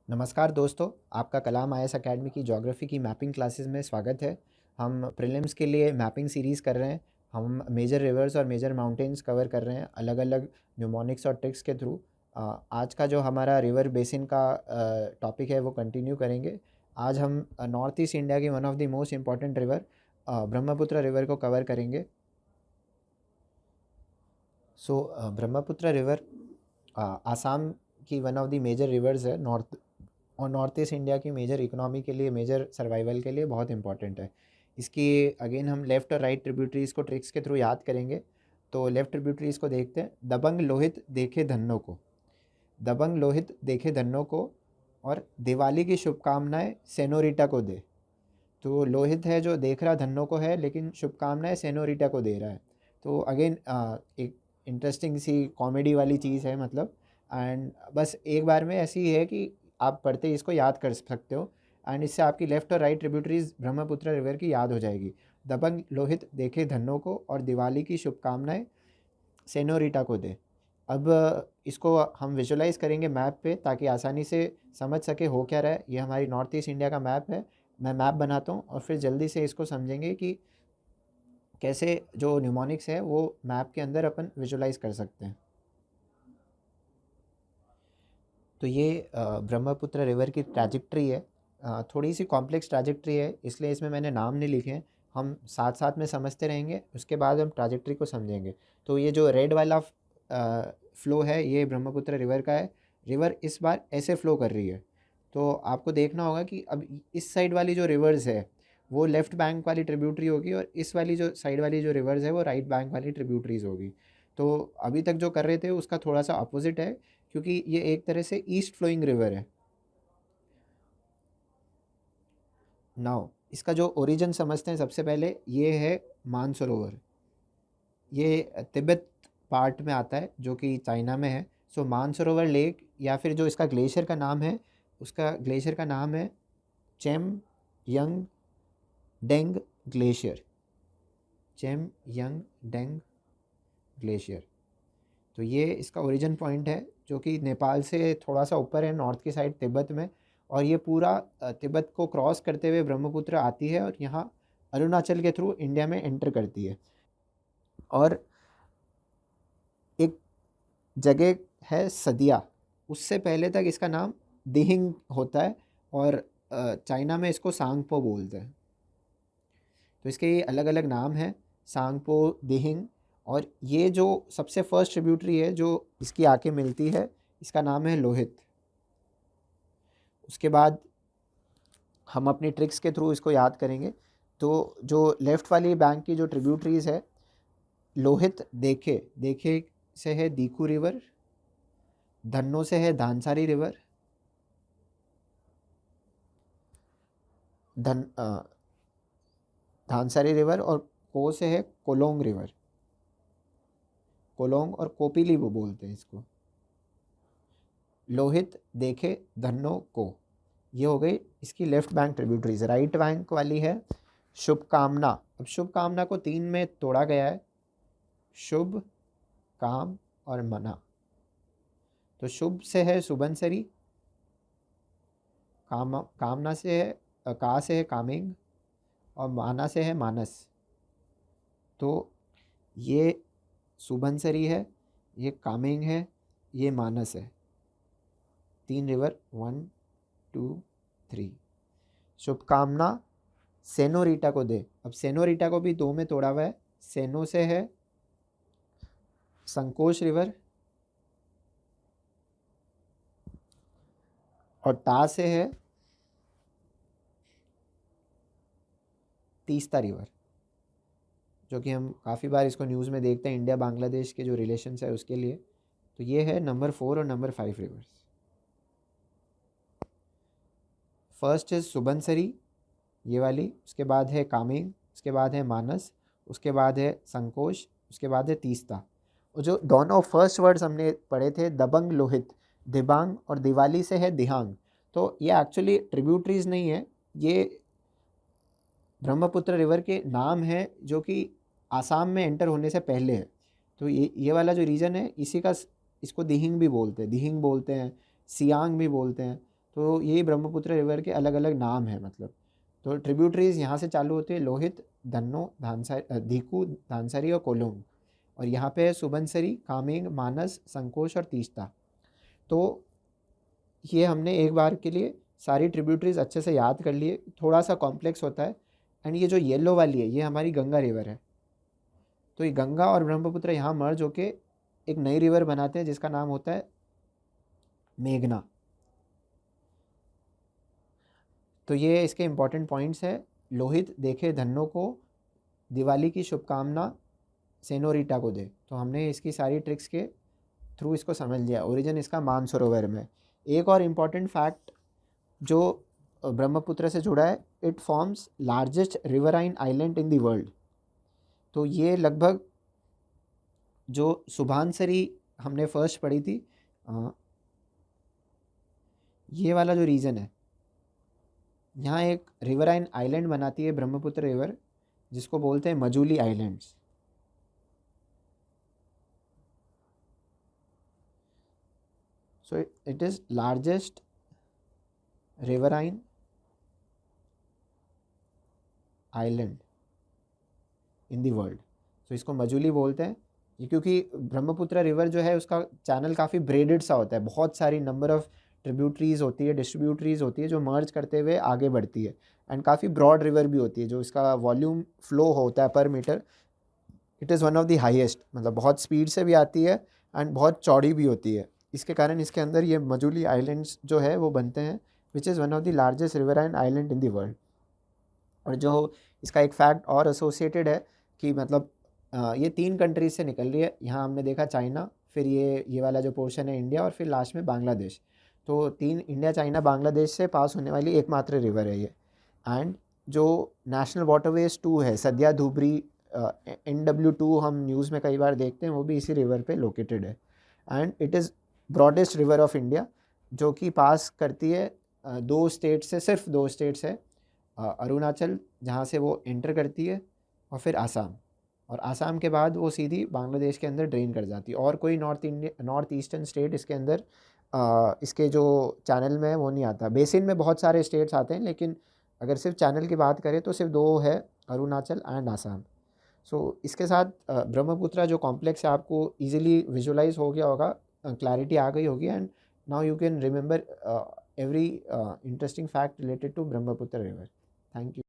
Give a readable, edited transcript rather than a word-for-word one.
नमस्कार दोस्तों, आपका कलाम आईएएस एकेडमी की ज्योग्राफी की मैपिंग क्लासेस में स्वागत है। हम प्रीलिम्स के लिए मैपिंग सीरीज़ कर रहे हैं। हम मेजर रिवर्स और मेजर माउंटेन्स कवर कर रहे हैं अलग अलग न्यूमोनिक्स और ट्रिक्स के थ्रू। आज का जो हमारा रिवर बेसिन का टॉपिक है वो कंटिन्यू करेंगे। आज हम नॉर्थ ईस्ट इंडिया की one of the most important river Brahmaputra river को कवर करेंगे। ब्रह्मपुत्र रिवर आसाम की one of the major rivers है नॉर्थ ईस्ट इंडिया की मेजर इकोनॉमी के लिए, मेजर सर्वाइवल के लिए बहुत इंपॉर्टेंट है। इसकी अगेन हम लेफ़्ट और राइट ट्रिब्यूटरीज़ को ट्रिक्स के थ्रू याद करेंगे। तो लेफ़्ट ट्रिब्यूटरीज़ को देखते हैं। दबंग लोहित देखे धन्नो को, दबंग लोहित देखे धन्नो को और दिवाली की शुभकामनाएं सेनोरिटा को दे। तो लोहित है जो देख रहा धन्नो को है, लेकिन शुभकामनाएं सेनोरिटा को दे रहा है। तो अगेन एक इंटरेस्टिंग सी कॉमेडी वाली चीज़ है मतलब। एंड बस एक बार में ऐसी है कि आप पढ़ते ही इसको याद कर सकते हो। एंड इससे आपकी लेफ़्ट और राइट ट्रिब्यूटरीज ब्रह्मपुत्र रिवर की याद हो जाएगी। दबंग लोहित देखे धन्नो को और दिवाली की शुभकामनाएं सेनोरिटा को दे। अब इसको हम विजुलाइज करेंगे मैप पे, ताकि आसानी से समझ सके हो क्या रहा है। ये हमारी नॉर्थ ईस्ट इंडिया का मैप है। मैं मैप बनाता हूँ और फिर जल्दी से इसको समझेंगे कि कैसे जो न्यूमोनिक्स है वो मैप के अंदर अपन विजुलाइज कर सकते हैं। तो ये ब्रह्मपुत्र रिवर की ट्रैजेक्टरी है। थोड़ी सी कॉम्प्लेक्स ट्रैजेक्टरी है, इसलिए इसमें मैंने नाम नहीं लिखे हैं। हम साथ साथ में समझते रहेंगे, उसके बाद हम ट्रैजेक्टरी को समझेंगे। तो ये जो रेड वाला फ्लो है ये ब्रह्मपुत्र रिवर का है। रिवर इस बार ऐसे फ्लो कर रही है। तो आपको देखना होगा कि अब इस साइड वाली जो रिवर्स है वो लेफ़्ट बैंक वाली ट्रिब्यूटरी होगी, और इस वाली जो साइड वाली जो रिवर्स है वो राइट बैंक वाली ट्रिब्यूटरीज होगी। तो अभी तक जो कर रहे थे उसका थोड़ा सा अपोजिट है, क्योंकि ये एक तरह से ईस्ट फ्लोइंग रिवर है। नाउ इसका जो ओरिजिन समझते हैं सबसे पहले, ये है मानसरोवर। ये तिब्बत पार्ट में आता है जो कि चाइना में है। सो मानसरोवर लेक, या फिर जो इसका ग्लेशियर का नाम है, उसका ग्लेशियर का नाम है Chemayungdung glacier. Chemayungdung glacier. तो ये इसका ओरिजिन पॉइंट है, जो कि नेपाल से थोड़ा सा ऊपर है नॉर्थ की साइड तिब्बत में। और ये पूरा तिब्बत को क्रॉस करते हुए ब्रह्मपुत्र आती है और यहाँ अरुणाचल के थ्रू इंडिया में एंटर करती है। और एक जगह है सदिया, उससे पहले तक इसका नाम दिहिंग होता है, और चाइना में इसको सांगपो बोलते हैं। तो इसके ये अलग अलग नाम हैं, सांगपो, दिहिंग। और ये जो सबसे फर्स्ट ट्रिब्यूटरी है जो इसकी आके मिलती है, इसका नाम है लोहित। उसके बाद हम अपनी ट्रिक्स के थ्रू इसको याद करेंगे। तो जो लेफ़्ट वाली बैंक की जो ट्रिब्यूटरीज है, लोहित देखे, देखे से है दीकू रिवर, धन्नो से है धानसारी रिवर, धानसारी रिवर, और को से है कोलोंग रिवर। कोलोंग और कोपिली वो बोलते हैं इसको। लोहित देखे धन्नो को, ये हो गई इसकी left bank tributaries. Right bank वाली है शुभकामना। अब शुभकामना को तीन में तोड़ा गया है, शुभ, काम और मना। तो शुभ से है सुबनसरी, कामना से है का से है कामेंग, और माना से है मानस। तो ये सुबनसरी है, ये कामेंग है, ये मानस है। तीन रिवर, 1 2 3। शुभकामना सेनोरिटा को दे। अब सेनोरिटा को भी दो में तोड़ा हुआ है। सेनो से है संकोच रिवर, और ता से है तीस्ता रिवर, जो कि हम काफ़ी बार इसको न्यूज़ में देखते हैं इंडिया बांग्लादेश के जो रिलेशंस है उसके लिए। तो ये है नंबर 4 और नंबर 5 रिवर्स। फर्स्ट है सुबनसरी, ये वाली। उसके बाद है कामेंग, उसके बाद है मानस, उसके बाद है संकोच, उसके बाद है तीस्ता। और जो दोनों फर्स्ट वर्ड्स हमने पढ़े थे, दबंग लोहित, दिबांग, और दिवाली से है दिहांग। तो ये एक्चुअली ट्रिब्यूटरीज नहीं है, ये ब्रह्मपुत्र रिवर के नाम है जो कि आसाम में एंटर होने से पहले है। तो ये वाला जो रीजन है इसी का, इसको दिहिंग भी बोलते हैं, दिहिंग बोलते हैं, सियांग भी बोलते हैं। तो ये ब्रह्मपुत्र रिवर के अलग अलग नाम हैं मतलब। तो ट्रिब्यूटरीज यहाँ से चालू होते हैं, लोहित, धन्नो, धीकू, धानसरी और कोलुंग। और यहाँ पे है सुबनसरी, कामेंग, मानस, संकोश और तीस्ता। तो ये हमने एक बार के लिए सारी ट्रिब्यूटरीज अच्छे से याद कर लिए। थोड़ा सा कॉम्प्लेक्स होता है। एंड ये जो येलो वाली है ये हमारी गंगा रिवर है। तो ये गंगा और ब्रह्मपुत्र यहाँ मर्ज होके एक नई रिवर बनाते हैं जिसका नाम होता है मेघना। तो ये इसके इम्पॉर्टेंट पॉइंट्स है। लोहित देखे धन्नो को, दिवाली की शुभकामना सेनोरिटा को दे। तो हमने इसकी सारी ट्रिक्स के थ्रू इसको समझ लिया। ओरिजिन इसका मानसरोवर में। एक और इम्पॉर्टेंट फैक्ट जो ब्रह्मपुत्र से जुड़ा है, it forms largest riverine island in the world. तो ये लगभग जो सुभानसरी हमने फर्स्ट पढ़ी थी, ये वाला जो रीजन है यहाँ एक रिवराइन आइलैंड बनाती है ब्रह्मपुत्र रिवर, जिसको बोलते हैं Majuli islands. So it is largest riverine island in the world. तो इसको मजूली बोलते हैं ये, क्योंकि ब्रह्मपुत्र रिवर जो है उसका चैनल काफ़ी ब्रेडेड सा होता है। बहुत सारी नंबर ऑफ़ ट्रिब्यूटरीज होती है, डिस्ट्रीब्यूटरीज होती है जो मर्ज करते हुए आगे बढ़ती है। एंड काफ़ी ब्रॉड रिवर भी होती है। जो इसका वॉल्यूम फ्लो होता है per metre, it is one of the highest. मतलब बहुत स्पीड से भी आती है एंड बहुत चौड़ी भी होती है। इसके कारण इसके अंदर ये मजूली आइलैंड्स जो है वो बनते हैं, which is one of the largest riverine island in the world. और जो इसका एक फैक्ट और एसोसिएटेड है कि मतलब ये 3 कंट्रीज से निकल रही है। यहाँ हमने देखा चाइना, फिर ये वाला जो पोर्शन है इंडिया, और फिर लास्ट में बांग्लादेश। तो 3 इंडिया, चाइना, बांग्लादेश से पास होने वाली एकमात्र रिवर है ये। एंड जो नेशनल वाटरवेज 2 है, सदिया धुबरी, NW2 हम न्यूज़ में कई बार देखते हैं, वो भी इसी रिवर पे लोकेटेड है। And it is broadest river of India, जो कि पास करती है 2 स्टेट से, सिर्फ 2 स्टेट्स है, अरुणाचल जहाँ से वो एंटर करती है, और फिर आसाम। और आसाम के बाद वो सीधी बांग्लादेश के अंदर ड्रेन कर जाती है। और कोई नॉर्थ ईस्टर्न स्टेट इसके अंदर इसके जो चैनल में है वो नहीं आता। बेसिन में बहुत सारे स्टेट्स आते हैं, लेकिन अगर सिर्फ चैनल की बात करें तो सिर्फ 2 है, अरुणाचल एंड आसाम। सो इसके साथ ब्रह्मपुत्र जो कॉम्प्लेक्स है आपको इजीली विजुलाइज हो गया होगा, क्लैरिटी आ गई होगी। And now you can remember every interesting fact related to Brahmaputra river. Thank you.